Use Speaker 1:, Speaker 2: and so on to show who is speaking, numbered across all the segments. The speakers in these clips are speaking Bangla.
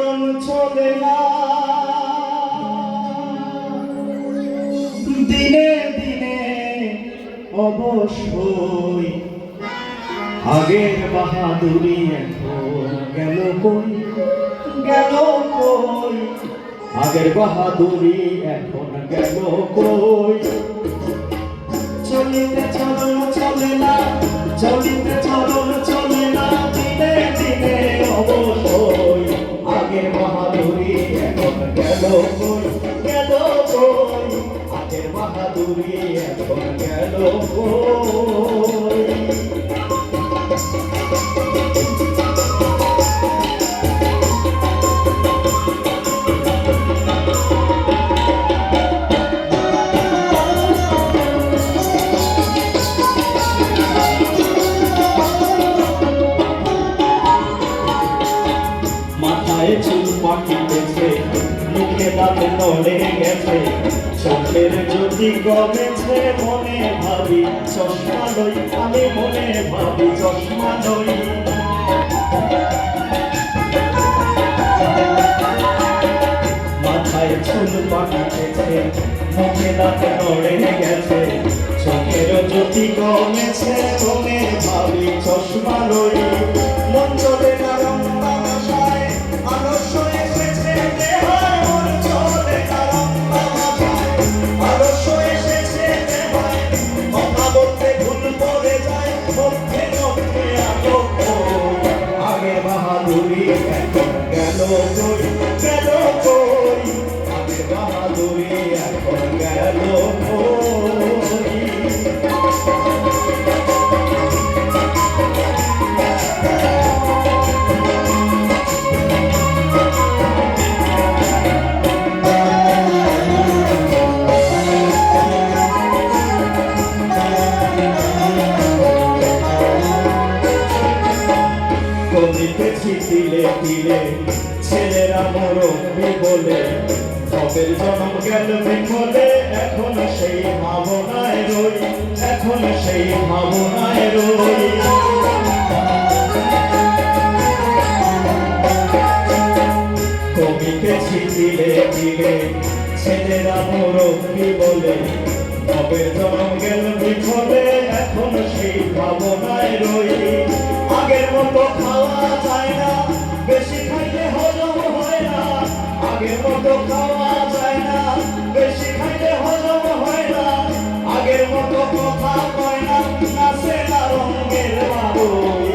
Speaker 1: চরণ চলে না দিনে দিনে অবশ্যই আগের বাহাদুরি এখন গেল কই গেল কই আগের বাহাদুরি এখন গেল কই চলিতে চরণ চলে না চলিতে চরণ চলে না দিনে দিনে অবশ্যই আগের বাহাদুরি এখন গেল কই গেল কই আগের বাহাদুরি এখন গেল কই চুল পাকিতেছে মুখে দাঁত নড়ে গেছে চোখের জ্যোতি কমেছে মনে ভাবি চশমা লই আমি মনে ভাবি চশমা লই মাথায় চুল পাকিতেছে মুখে দাঁত নড়ে গেছে চোখের জ্যোতি কমেছে মনে ভাবি চশমা লই মন চলে না গেল কই গেল কই আগের বাহাদুরি এখন গেল করিতেছি তিলে তিলে ছেলেরা মরবি বলে কবের জন্ম গেল বিফলে এখন সেই ভাবনায় রই এখন সেই ভাবনায় রই করিতেছি তিলে তিলে ছেলেরা মরবি বলে কবের জন্ম গেল বিফলে এখন সেই ভাবনায় রই আগের মতো খাওয়া যায় না বেশি খাইলে হজম হয় না আগের মতো খাওয়া যায় না বেশি খাইলে হজম হয় না আগের মতো কথা কয় না নাচে না রঙের বাবুই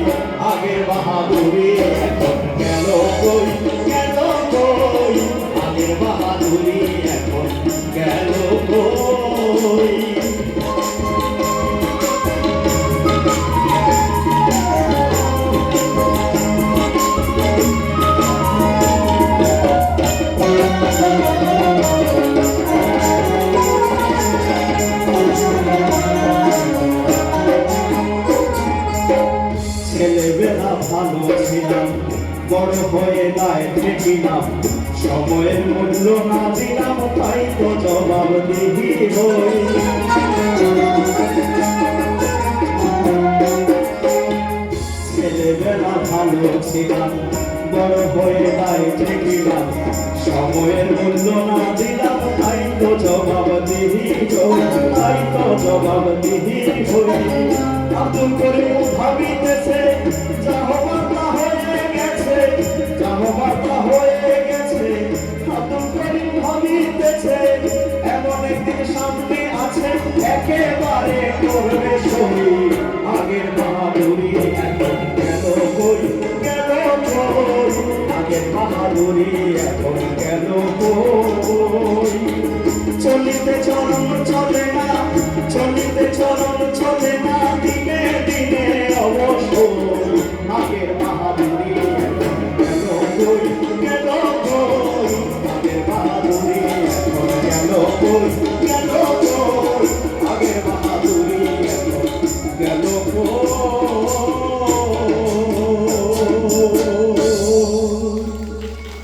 Speaker 1: আগের বাহাদুরি এখন গেল কই গেল কই আগের বাহাদুরি এখন গেল কই ছেলেবেলা ভালো ছিলাম বড় হয়ে দায় ঠেকিলাম সময়ের মূল্য না দিলাম তাই তো জবাব দিবি হই ছেলেবেলা ভালো ছিলাম বড় হয়ে দায় ঠেকিলাম সময়ের মূল্য না দিলাম তাই তো জবাব দিবি হই তাই তো জবাব দিবি হই আব্দুল করিম ভাবিতেছে যা হবার তা হয়ে গেছে যা হবার তা হয়ে গেছে আব্দুল করিম ভাবিতেছে এমন একদিন সামনে আছে একেবারে করবে শহীদ আগের বাহাদুরি এখন গেল কই গেল কই আগের বাহাদুরি এখন গেল কই চলিতে চরণ চলে না চলিতে চরণ চলে না দিনে দিনে অবশ্যই আগের বাহাদুরি এখন গেল কই গেল কই আগের বাহাদুরি এখন গেল কই গেল কই